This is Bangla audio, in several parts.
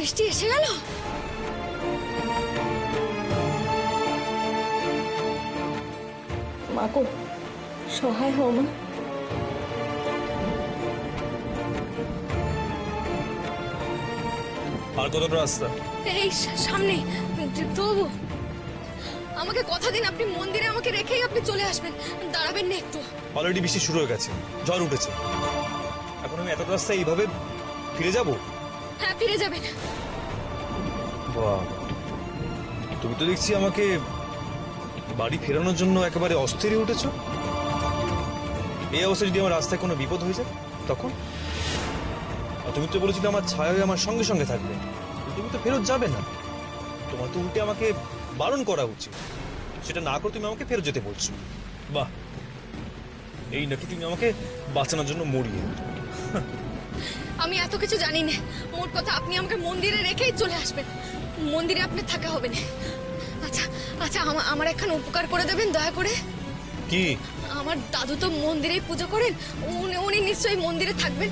বৃষ্টি এসে গেল। মাকো সহায় হও মা। আর কতটা রাস্তা? এই সামনে। তবু আমাকে কথা দিন, আপনি মন্দিরে আমাকে রেখেই আপনি চলে আসবেন, দাঁড়াবেন না একটু। অলরেডি বৃষ্টি শুরু হয়ে গেছে, ঝড় উঠেছে। এখন আমি এত রাস্তা এইভাবে ফিরে যাব? হ্যাঁ ফিরে যাবেন। বাহ, তুমি তো দেখছি আমাকে বাড়ি ফেরানোর জন্য একেবারে অস্থির হয়ে উঠেছো। এই অবস্থায় যদি আমার রাস্তায় কোনো বিপদ হয়ে যায় তখন? আর তুমি তো বলেছিলে আমার ছায়া আমার সঙ্গে সঙ্গে থাকবে, তুমি তো ফেরত যাবে না। তোমার তো উল্টে আমাকে বারণ করা উচিত, সেটা না করে তুমি আমাকে ফেরত যেতে বলছো। বাহ, এই নাকি তুমি আমাকে বাঁচানোর জন্য মরিয়ে। আমি এত কিছু জানি না, মোট কথা আপনি আমাকে মন্দিরে রেখেই চলে আসবেন, মন্দিরে আপনার থাকা হবে না। আচ্ছা আচ্ছা, আমার একখান উপকার করে দেবেন দয়া করে। কি? আমার দাদু তো মন্দিরেই পুজো করেন, উনি নিশ্চয়ই মন্দিরে থাকবেন।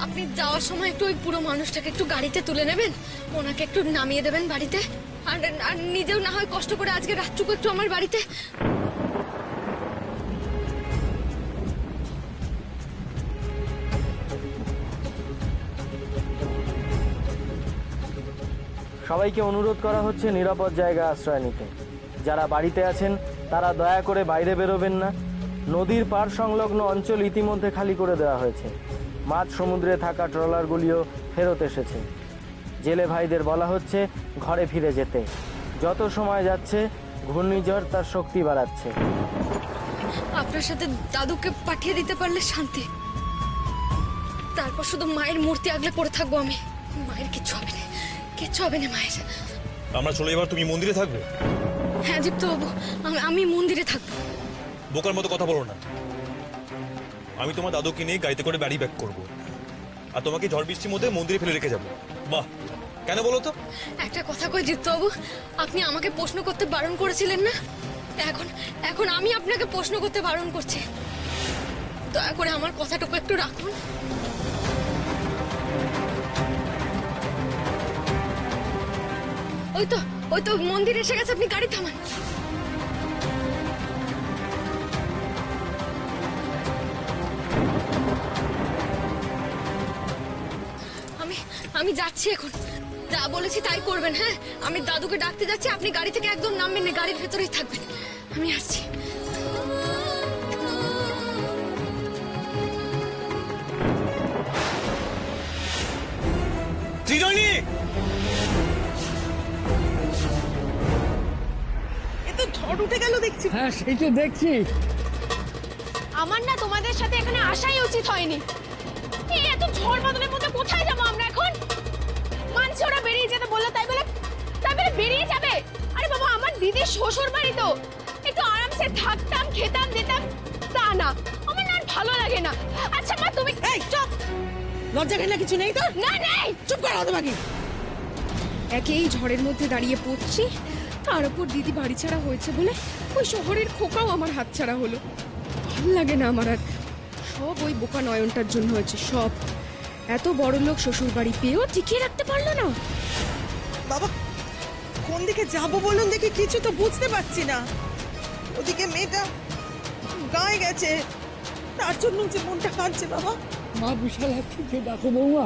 আপনি যাওয়ার সময় একটু ওই পুরো মানুষটাকে একটু গাড়িতে তুলে নেবেন, ওনাকে একটু নামিয়ে দেবেন বাড়িতে, আর নিজেও না হয় কষ্ট করে আজকে রাতটুকু একটু আমার বাড়িতে। সবাইকে অনুরোধ করা হচ্ছে নিরাপদ জায়গা আশ্রয় নিতে। যারা বাড়িতে আছেন তারা দয়া করে বাইরে বেরোবেন না। নদীর পার সংলগ্ন অঞ্চল ইতিমধ্যে খালি করে দেওয়া হয়েছে। মাঝ সমুদ্রে থাকা ট্রলারগুলিও ফেরত এসেছে। জেলে ভাইদের বলা হচ্ছে ঘরে ফিরে যেতে। যত সময় যাচ্ছে ঘূর্ণিঝড় তার শক্তি বাড়াচ্ছে। আপনার সাথে দাদুকে পাঠিয়ে দিতে পারলে শান্তি, তারপর শুধু মায়ের মূর্তি আগলে পড়ে থাকবো আমি। মায়ের কিচ্ছু হবে না, কিচ্ছু হবে না মায়ের। আমরা চলে এবার তুমি মন্দিরে থাকবে? হ্যাঁ দীপ্ত বাবু, আমি মন্দিরে থাকবো। বোকার মতো কথা বলো না। আমি তোমার দাদুকে নিয়ে গাড়িতে করে বাড়ি ব্যাক করবো, আর তোমাকে ঝড় বৃষ্টির মধ্যে মন্দিরে ফেলে রেখে যাবো। বাহ, কেন বলো তো? একটা কথা কই দীপ্ত বাবু, আপনি আমাকে প্রশ্ন করতে বারণ করেছিলেন না, এখন আমি আপনাকে প্রশ্ন করতে বারণ করছি। দয়া করে আমার কথাটুকু একটু রাখুন। ওই তো মন্দির এসে গেছে, আপনি গাড়ি থামান। আমি যাচ্ছি এখন, যা বলেছি তাই করবেন। হ্যাঁ, আমি দাদুকে ডাকতে যাচ্ছি, আপনি গাড়ি থেকে একদম নামবেন না, গাড়ির ভেতরেই থাকবেন। আমি আসছি। ত্রিনয়নী, এ তো ঝড় উঠে গেল দেখছি। হ্যাঁ সেই তো দেখছি। আমার না তোমাদের সাথে এখানে আসাই উচিত হয়নি। এই এত ঝড় বাদলের মধ্যে কোথায় যাবো আমরা এখন? মানছি ওরা বেরিয়ে যেতে বললো, তাই বলে বেরিয়ে যাবে? আরে বাবা, আমার দিদির শ্বশুর বাড়ি তো, একটু আরামসে থাকতাম, খেতাম, যেতাম, তা না। আমার না ভালো লাগে না। আচ্ছা মা, তুমি চুপ। লজ্জা ঘেনা কিছু নেই তোর? না নেই। চুপ করো তোমাকে। একেই ঝড়ের মধ্যে দাঁড়িয়ে পড়ছি, তার উপর দিদি বাড়ি ছাড়া হয়েছে বলে ওই শহরের খোকাও আমার হাত ছাড়া হলো। ভাল লাগে না আমার আর। সব ওই বোকা নয়নটার জন্য হয়েছে সব। এত বড় লোক শ্বশুর বাড়ি পেয়েও টিকিয়ে রাখতে পারলো না। বাবা কোন দিকে যাবো বলুন দেখি, কিছু তো বুঝতে পারছি না। ওদিকে মেয়েটা গায়ে গেছে, তার জন্য যে মনটা কাঁদছে। বাবা, মা বিশালাক্ষীকে ডাকো বৌমা,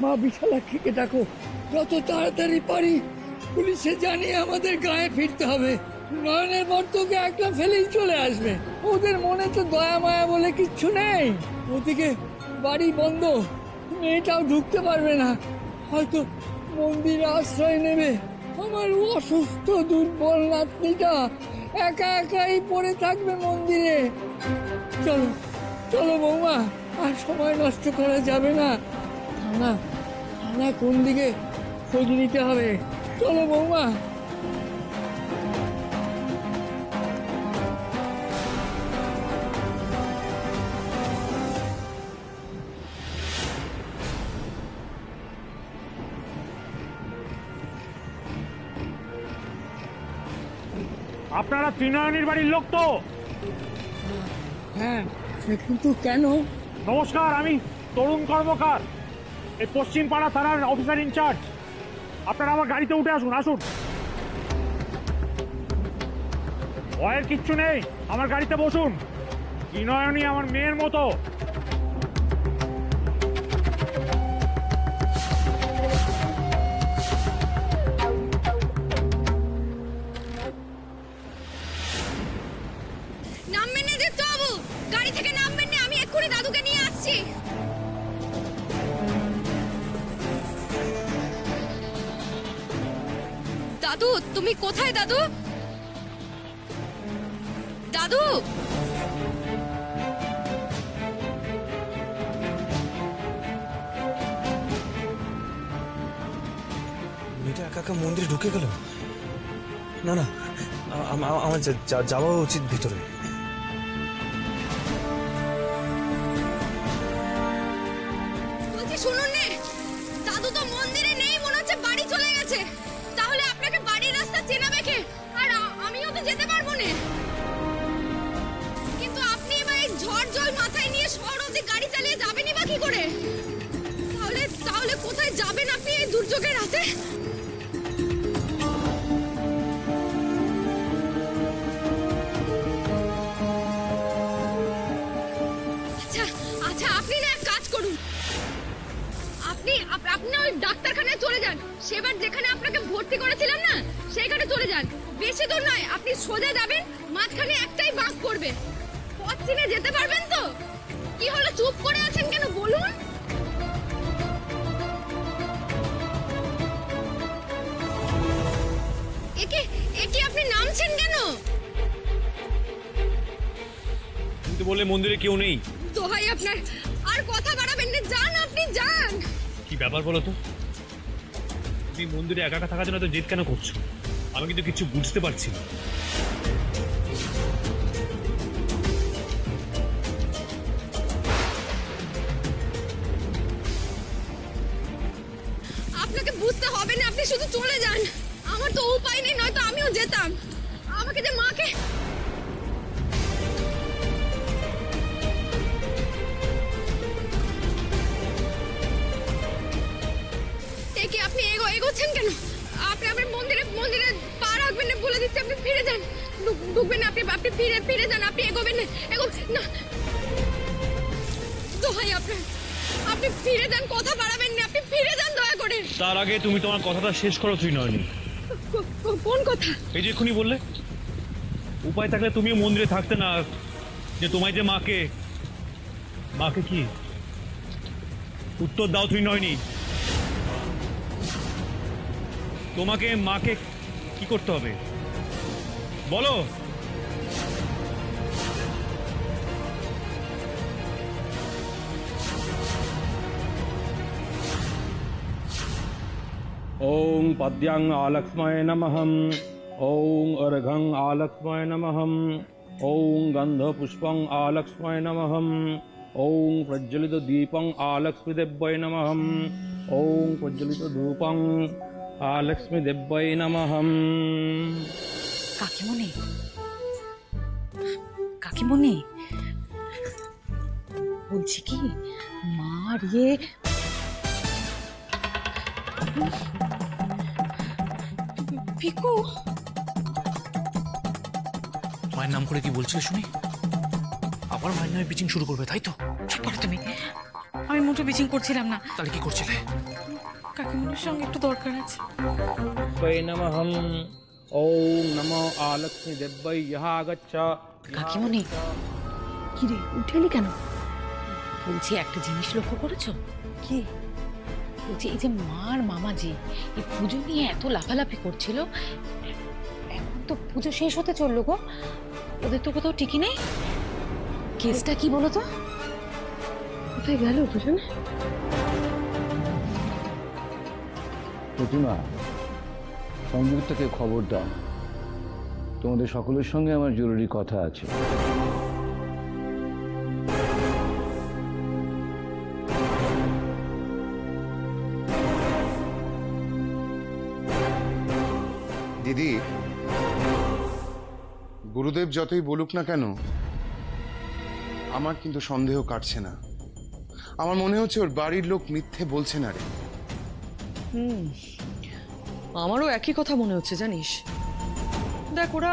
মা বিশালাক্ষীকে ডাকো। যত তাড়াতাড়ি পারি পুলিশে জানিয়ে আমাদের গায়ে ফিরতে হবে। নয়নের বর্তকে একলা ফেলেই চলে আসবে। ওদের মনে তো দয়া মায়া বলে কিচ্ছু নেই। ওদিকে বাড়ি বন্ধ, মেয়েটাও ঢুকতে পারবে না। হয়তো মন্দিরে আশ্রয় নেবে। আমার অসুস্থ দুর্বল নাতনিটা একা একাই পড়ে থাকবে মন্দিরে। চলো চলো বৌমা, আর সময় নষ্ট করা যাবে না। থানা কোন দিকে খোঁজ নিতে হবে। চলো বৌমা। আপনারা ত্রিনয়নীর বাড়ির লোক তো? হ্যাঁ, কিন্তু কেন? নমস্কার, আমি তরুণ কর্মকার, এই পশ্চিম পাড়া থানার অফিসার ইনচার্জ। আপনারা আমার গাড়িতে উঠে আসুন, আসুন। ভয়ের কিচ্ছু নেই, আমার গাড়িতে বসুন। ত্রিনয়নী আমার মেয়ের মতো। নামবেন না দীপ্ত বাবু, গাড়ি থেকে নামবেন না, আমি এক্ষুনি দাদুকে নিয়ে আসছি। দাদু, তুমি কোথায় দাদু? দাদু, মেয়েটা একা একা মন্দিরে ঢুকে গেল। না না, আমার যাওয়া উচিত ভিতরে। বলছি শুনুন নে, দাদু তো মন্দিরে নেই, মনে হচ্ছে বাড়ি চলে গেছে। তাহলে আপনাকে বাড়ির রাস্তা চেনাবে কে? আর আমিও তো যেতে পারবো না। কিন্তু আপনি এবার এই ঝড় জল মাথায় নিয়ে শহর অবধি গাড়ি চালিয়ে যাবেনই বা কি করে? তাহলে তাহলে কোথায় যাবেন আপনি এই দুর্যোগের রাতে? আচ্ছা আচ্ছা, আপনি না এক কাজ করুন, আপনি আপনি ওই ডাক্তারখানায় চলে যান। সেবার যেখানে আপনাকে ভর্তি করেছিলাম না, সেখানে চলে যান। বেশি দূর নয়, আপনি সোজা যাবেন, মাঝখানে একটাই বাঁক পড়বে। পথ চিনে যেতে পারবেন তো? কি হলো, চুপ করে আছেন কেন বলুন? একে একে আপনি নামছেন কেন? কিন্তু বললে মন্দিরে কেউ নেই। দোহাই আপনার, আর কথা বাড়াবেন না, যান আপনি যান। কি ব্যাপার বলো তো? তুমি মন্দিরে একা একা থাকার জন্য তো জেদ কেন করছো? আমি কিন্তু কিছু বুঝতে পারছি না। আপনাকে বুঝতে হবে না, আপনি শুধু চলে যান। আমার তো উপায় নেই, নয়তো আমিও যেতাম। আমাকে যে মাকে একে আপনি এগোচ্ছেন কেন? আপনি আমার মন্দিরে মন্দিরে পা রাখবেন না, বলে দিচ্ছি। আপনি ফিরে যান, ঢুকবেন না। আপনি ফিরে যান, আপনি এগোবেন না, না। দোহাই আপনার, আপনি ফিরে যান, কথা বাড়াবেন না, আপনি ফিরে যান দয়া করে। তার আগে তুমি তোমার কথাটা শেষ করো ত্রিনয়নী। কোন কথা? এই যে এক্ষুনি বললে উপায় থাকলে তুমিও মন্দিরে থাকতে না, যে তোমায় যে মাকে কি উত্তর দাও ত্রিনয়নী। তোমাকে মাকে কি করতে হবে বলো? ओं पद्यं आलक्ष्मय नमः। ओं अर्घं आलक्ष्मय नमः। ओं गंधपुष्पं आलक्ष्मय नमः। ओं प्रज्वलित दीपं आलक्ष्मीदेव्यै नमः। ओं प्रज्वलित धूपं आलक्ष्मीदेव्यै नमः। কাকিমণি, কাকিমণি, বলছি কি, মার পিকু। মায়ের নাম করে কি বলছিলে শুনি? আবার মায়ের নামে পিচিং শুরু করবে, তাই তো? চুপ করো তুমি, আমি মোটে বিচিং করছিলাম না। তাহলে কি করছিলে? কাকিমণির সঙ্গে একটু দরকার আছে। नमः। ओं नमो आलक्ष्मीदेव्यै यः आगच्छ। কাকিমণি, কি রে, উঠেলি কেন? বলছি একটা জিনিস লক্ষ্য করেছো? কি? বলছি এই যে মার মামাজি এই পুজো নিয়ে এত লাফালাফি করছিল, এখন তো পুজো শেষ হতে চললো গো, ওদের তো কোথাও ঠিকই নেই। কেসটা কি বলো তো? কোথায় গেল দুজন? প্রতিমা, সংযুক্তকে খবর দাও, তোমাদের সকলের সঙ্গে আমার জরুরি কথা আছে। দিদি, গুরুদেব যতই বলুক না কেন, আমার কিন্তু সন্দেহ কাটছে না। আমার মনে হচ্ছে ওর বাড়ির লোক মিথ্যে বলছে না রে। আমারও একই কথা মনে হচ্ছে জানিস। দেখ, ওরা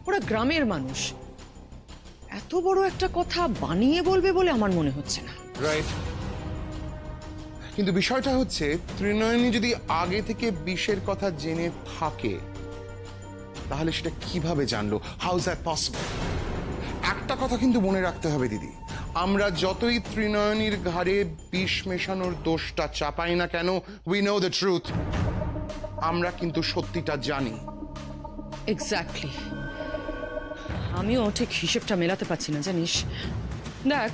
ওরা গ্রামের মানুষ, এত বড় একটা কথা বানিয়ে বলবে বলে আমার মনে হচ্ছে না। রাইট, কিন্তু বিষয়টা হচ্ছে ত্রিনয়নী যদি আগে থেকে বিষের কথা জেনে থাকে তাহলে সেটা কিভাবে জানলো? How is that possible? একটা কথা কিন্তু মনে রাখতে হবে দিদি, আমরা যতই ত্রিনয়নীর ঘাড়ে বিষ মেশানোর দোষটা চাপাই না কেন, উই নো দ্য ট্রুথ, আমরা কিন্তু সত্যিটা জানি। এক্স্যাক্টলি, আমিও ঠিক হিসেবটা মেলাতে পারছি না জানিস। দেখ,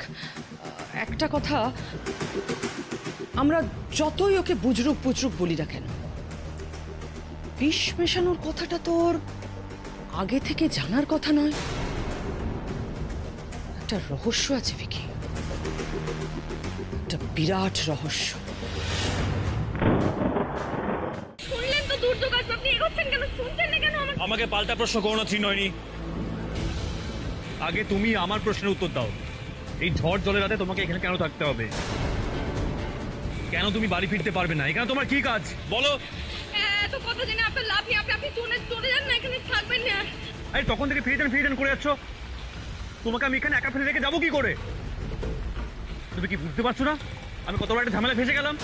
একটা কথা, আমরা যতই ওকে বুজরুক বুজরুক বলি না কেন, বিষ মেশানোর কথাটা তোর আগে থেকে জানার কথা নয়। একটা রহস্য আছে ভিকি, একটা বিরাট রহস্য। শুনলেন তো দুর্যোগ আসবে, আপনি এগোচ্ছেন কেন? শুনছেন না কেন? আমাকে পাল্টা প্রশ্ন করো না ত্রিনয়নী। আগে তুমি আমার প্রশ্নের উত্তর দাও। এই ঝড় জলের রাতে তোমাকে এখানে কেন থাকতে হবে? কেন তুমি বাড়ি ফিরতে পারবে না? এখানে তোমার কি কাজ বলো? এত কথা জেনে আপনার লাভ নেই, আপনি চলে যান না, এখানে থাকবেন না। আরে তখন থেকে ফিরে যান করে যাচ্ছ, তোমাকে আমি এখানে একা ফেলে রেখে যাবো কি করে? তুমি কি বুঝতে পারছো না আমি কত বড় একটা ঝামেলা ফেসে গেলাম?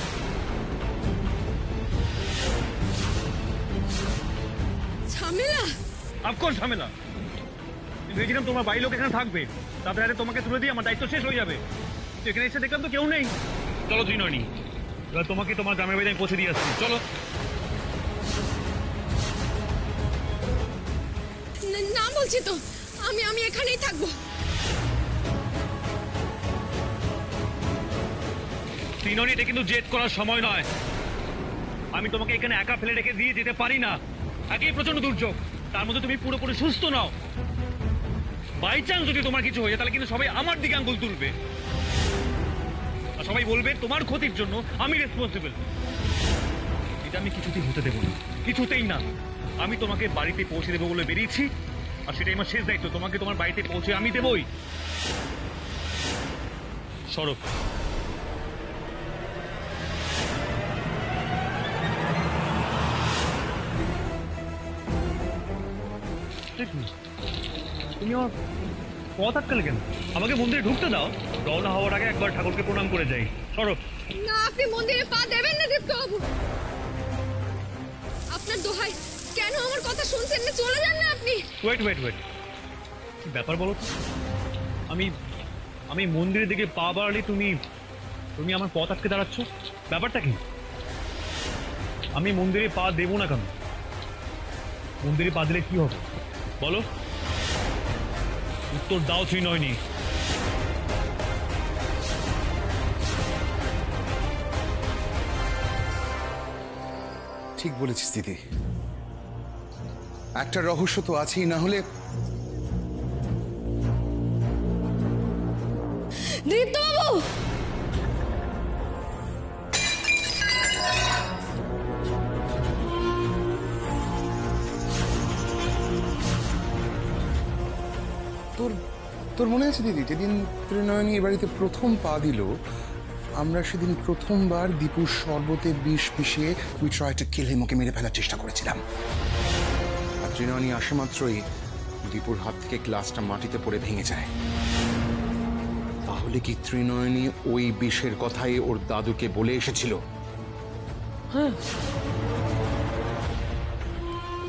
ঝামেলা? অফকোর্স ঝামেলা। ভেবেছিলাম তোমার বাড়ির লোক এখানে থাকবে, তাদের হাতে তোমাকে তুলে দিয়ে আমার দায়িত্ব শেষ হয়ে যাবে। তো এখানে এসে দেখলাম তো কেউ নেই। চলো ত্রিনয়নী, এবার তোমাকে তোমার গ্রামের বাড়িতে আমি পৌঁছে দিয়ে আসছি, চলো। না বলছি তো, আমি এখানেই থাকবো। ত্রিনয়নী, এটা কিন্তু জেদ করার সময় নয়। আমি তোমাকে এখানে একা ফেলে রেখে দিয়ে যেতে পারি না। একই প্রচন্ড দুর্যোগ, তার মধ্যে তুমি পুরোপুরি সুস্থ নাও। বাই চান্স যদি তোমার কিছু হয়ে যায় তাহলে কিন্তু সবাই আমার দিকে আঙ্গুল তুলবে, আর সবাই বলবে তোমার ক্ষতির জন্য আমি রেসপন্সিবল। এটা আমি কিছুতেই হতে দেবো না, কিছুতেই না। আমি তোমাকে বাড়িতে পৌঁছে দেবো বলে বেরিয়েছি, আর সেটাই আমার শেষ দায়িত্ব। তোমাকে তোমার বাড়িতে পৌঁছে আমি দেবই। সরব। তুমি আমার পথ আটকালে কেন? আমাকে মন্দিরে ঢুকতে দাও। রওনা হওয়ার আগে একবার ঠাকুরকে প্রণাম করে যাই। সরব। না, আপনি মন্দিরে পা দেবেন না দীপ্তবাবু। আপনার দোহাই, কেন আমার কথা শুনছেন না? চলে যান না আপনি। ওয়েট, কি ব্যাপার বলো? আমি মন্দিরের দিকে পা বাড়ালে তুমি আমার পথ আটকে দাঁড়াচ্ছ, ব্যাপারটা কি? আমি মন্দিরে পা দেবো না কেন? মন্দিরে পা দিলে কি হবে বলো? উত্তর দাও ত্রিনয়নী। ঠিক বলেছিস দিদি, একটা রহস্য তো আছেই, না হলে দীপ্তবাবু! তোর মনে আছে দিদি, যেদিন ত্রিনয়নী এ বাড়িতে প্রথম পা দিল, আমরা সেদিন প্রথমবার দীপুর শরবতে বিষ মিশিয়ে উই ট্রাই টু কিল হিম, ওকে মেরে ফেলার চেষ্টা করেছিলাম। আর ত্রিনয়নী আসা মাত্রই দীপুর হাত থেকে গ্লাসটা মাটিতে পড়ে ভেঙে যায়। তাহলে কি ত্রিনয়নী ওই বিষের কথাই ওর দাদুকে বলে এসেছিল? হ্যাঁ,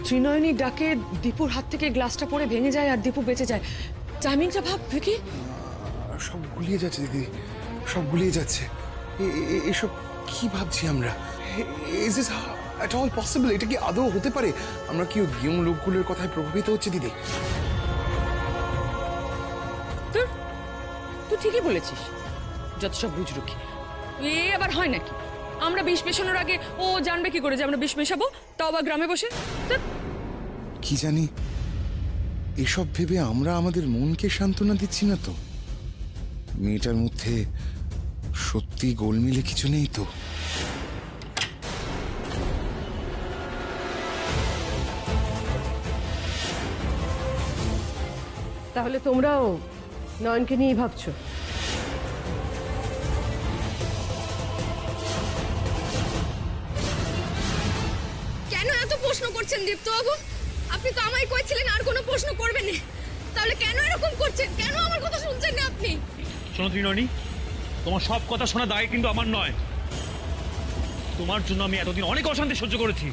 ত্রিনয়নী ডাকে দীপুর হাত থেকে গ্লাসটা পড়ে ভেঙে যায় আর দীপু বেঁচে যায়। টাইমিংটা ভাব ভিকি। সব গুলিয়ে যাচ্ছে দিদি, সব গুলিয়ে যাচ্ছে। এসব কি ভাবছি আমরা? Is this at all possible? এটা কি আদৌ হতে পারে? আমরা কি গিয়ং লোকগুলোর কথায় প্রভাবিত হচ্ছে দিদি? তুই ঠিকই বলেছিস, যত সব বুঝরুকি। এ আবার হয় নাকি? আমরা বিষ মেশানোর আগে ও জানবে কি করে যে আমরা বিষ মেশাবো, তাও আবার গ্রামে বসে? কি জানি, এসব ভেবে আমরা আমাদের মনকে সান্ত্বনা দিচ্ছি না তো? মেয়েটার মধ্যে সত্যি গোলমিলে কিছু নেই তো? তাহলে তোমরাও নয়নকে নিয়েই ভাবছো? করছেন দীপ্তবাবু? আপনি তো আমায় কইছিলেন আর কোনো প্রশ্ন করবেন না, তাহলে কেন এরকম করছেন? কেন আমার কথা শুনছেন না আপনি? শোনো ত্রিনয়নী, তোমার সব কথা শোনা দায় কিন্তু আমার নয়। তোমার জন্য আমি এতদিন অনেক অশান্তি সহ্য করেছি,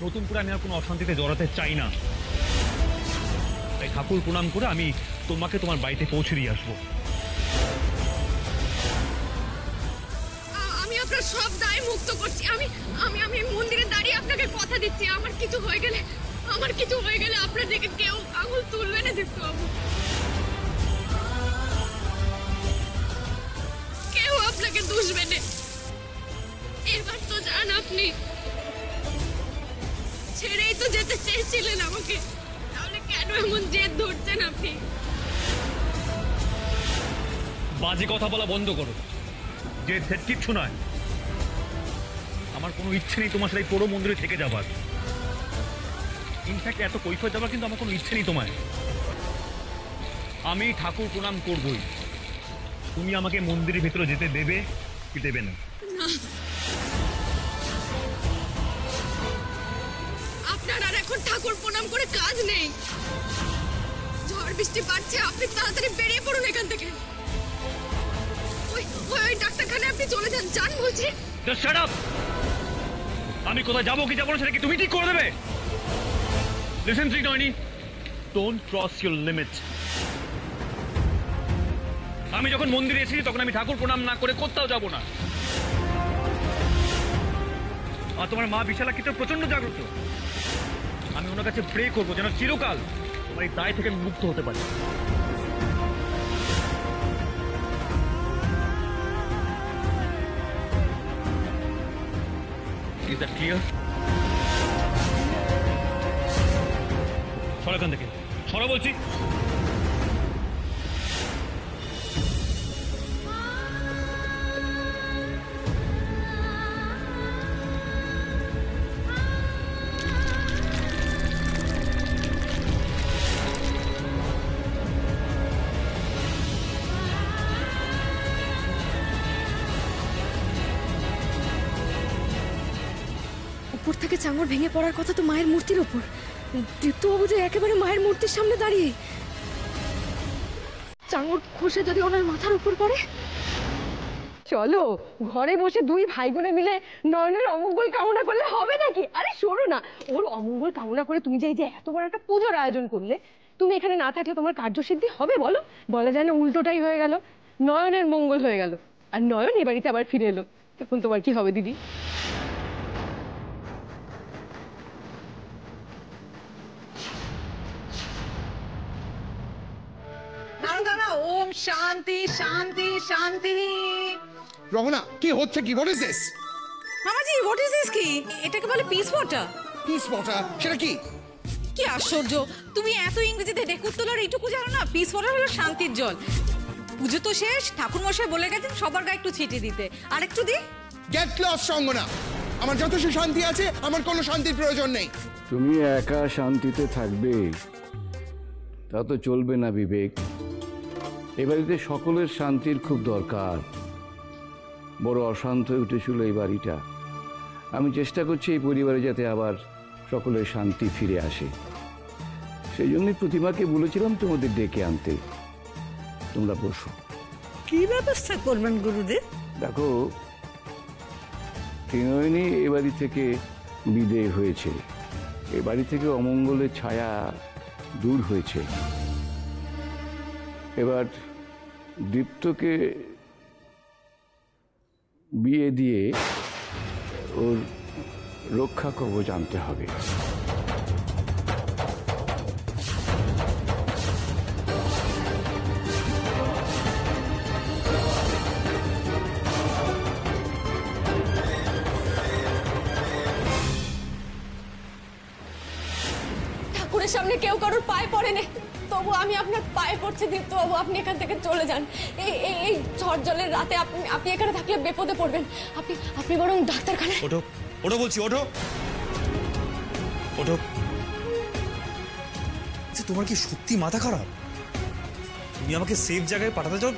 নতুন করে আমি আর কোনো অশান্তিতে জড়াতে চাই না। তাই ঠাকুর প্রণাম করে আমি তোমাকে তোমার বাড়িতে পৌঁছে দিয়ে আসবো। আমি আপনার সব দায় মুক্ত করছি। আমি আমি আমি মন্দিরে দাঁড়িয়ে আপনাকে কথা দিচ্ছি, আমার কিছু হয়ে গেলে আপনার দিকে কেউ আঙুল তুলবে না দীপ্তবাবু। কেউ আপনাকে দুষবে না। এবার তো যান আপনি। ছেড়েই তো যেতে চেয়েছিলেন আমাকে, তাহলে কেন এমন জেদ ধরছেন আপনি? বাজে কথা বলা বন্ধ করো। জেদ ফেদ কিচ্ছু নয়। আমার কোনো ইচ্ছে নেই তোমার সাথে পুরো মন্দিরে থেকে যাবার। ইনফ্যাক্ট এত কৈফিয়ত যাবার কিন্তু আমার কোনো ইচ্ছে নেই তোমায়। আমি ঠাকুর প্রণাম করবই। তুমি আমাকে মন্দিরের ভিতরে যেতে দেবে কি দেবে না? আপনার আর এখন ঠাকুর প্রণাম করে কাজ নেই। ঝড় বৃষ্টি বাড়ছে, আপনি তাড়াতাড়ি বেরিয়ে পড়ুন এখান থেকে। ওই ডাক্তারখানায় আপনি চলে যান। যান বলছি। Just shut up! আমি কোথায় যাবো কি যাবো না সেটা কি তুমি ঠিক করে দেবে? Listen Trinayani, don't cross your limit. আমি যখন মন্দিরে এসেছি তখন আমি ঠাকুর প্রণাম না করে কোথাও যাব না। আর তোমার মা বিশালাক্ষী তো প্রচন্ড জাগ্রত। আমি ওনার কাছে প্রে করবো যেন চিরকাল তোমার এই দায় থেকে মুক্ত হতে পারি। Is that clear? সরো এখান থেকে, সরো বলছি। উপর থেকে চাঙড় ভেঙে পড়ার কথা তো মায়ের মূর্তির ওপর। দীপ্তবাবু যে একেবারে মায়ের মূর্তির সামনে দাঁড়িয়ে, চাঙড় খসে যদি ওনার মাথার উপর পড়ে। চলো ঘরে বসে দুই ভাই বোনে মিলে নয়নের অমঙ্গল কামনা করলে হবে নাকি? আরে শোনো না, ওর অমঙ্গল কামনা করে তুমি যে এত বড় একটা পুজোর আয়োজন করলে, তুমি এখানে না থাকলে তোমার কার্যসিদ্ধি হবে বলো? বলা যায় না উল্টোটাই হয়ে গেল, নয়নের মঙ্গল হয়ে গেল, আর নয়ন এ বাড়িতে আবার ফিরে এলো। তখন তোমার কি হবে দিদি? ওম শান্তি শান্তি শান্তি। রমনা, কি হচ্ছে? কি হোয়াট ইজ দিস? মামাজি, হোয়াট ইজ দিস? কি এটাকে বলে পিস ওয়াটার? Piece water? সেটা কি? কি আশ্চর্য, তুমি এত ইংরেজিতে ডেকুর তোলার এইটুকু জানো না? পিস ওয়াটার হলো শান্তির জল। পুজো তো শেষ, ঠাকুর মশাই বলে গেছেন সবার গায়ে একটু ছিটিয়ে দিতে। আর একটু দি। গেট লস্ট সঙ্গনা, আমার যথেষ্ট শান্তি আছে, আমার কোনো শান্তির প্রয়োজন নেই। তুমি একা শান্তিতে থাকবে তা তো চলবে না বিবেক। এ বাড়িতে সকলের শান্তির খুব দরকার। বড় অশান্ত হয়ে উঠেছিল এই বাড়িটা। আমি চেষ্টা করছি এই পরিবারে যাতে আবার সকলের শান্তি ফিরে আসে। সেই জন্যই প্রতিমাকে বলেছিলাম তোমাদের ডেকে আনতে। তোমরা বসো। কি ব্যবস্থা করবেন গুরুদেব? দেখো, ত্রিনয়নী এ বাড়ি থেকে বিদেয় হয়েছে। এ বাড়ি থেকে অমঙ্গলের ছায়া দূর হয়েছে। এবার দীপ্তকে বিয়ে দিয়ে ওর রক্ষা কবচ আনতে হবে। ঠাকুরের সামনে কেউ কারোর পায়ে পড়ে নে, তবু আমি আপনার পায়ে পড়ছি দীপ্তবাবু, আপনি এখান থেকে চলে যান। এই ঝড় জলের রাতে আপনি এখানে থাকলে বিপদে পড়বেন। আপনি বরং ডাক্তারখানায়। ওঠো, ওঠো বলছি, ওঠো, ওঠো। তোমার কি সত্যি মাথা খারাপ? তুমি আমাকে সেফ জায়গায় পাঠাতে চাও,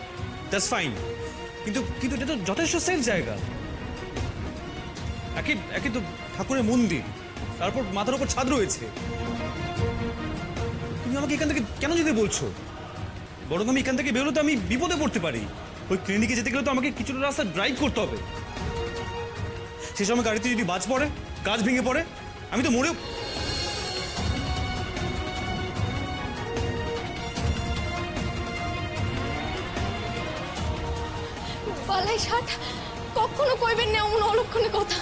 দ্যাটস ফাইন, কিন্তু কিন্তু এটা তো যথেষ্ট সেফ জায়গা। একে তো ঠাকুরের মন্দির, তারপর মাথার উপর ছাদ রয়েছে। তুমি আমাকে এখান থেকে কেন যেতে বলছো? বরং আমি এখান থেকে বেরোলে তো আমি বিপদে পড়তে পারি। ওই ক্লিনিকে যেতে গেলে তো আমাকে কিছুটা রাস্তা ড্রাইভ করতে হবে। সে সময় গাড়িতে যদি বাজ পড়ে, গাছ ভেঙে পড়ে, আমি তো মরেও। বালাই ষাট কখনো কইবেন না এমন অলক্ষণে কথা।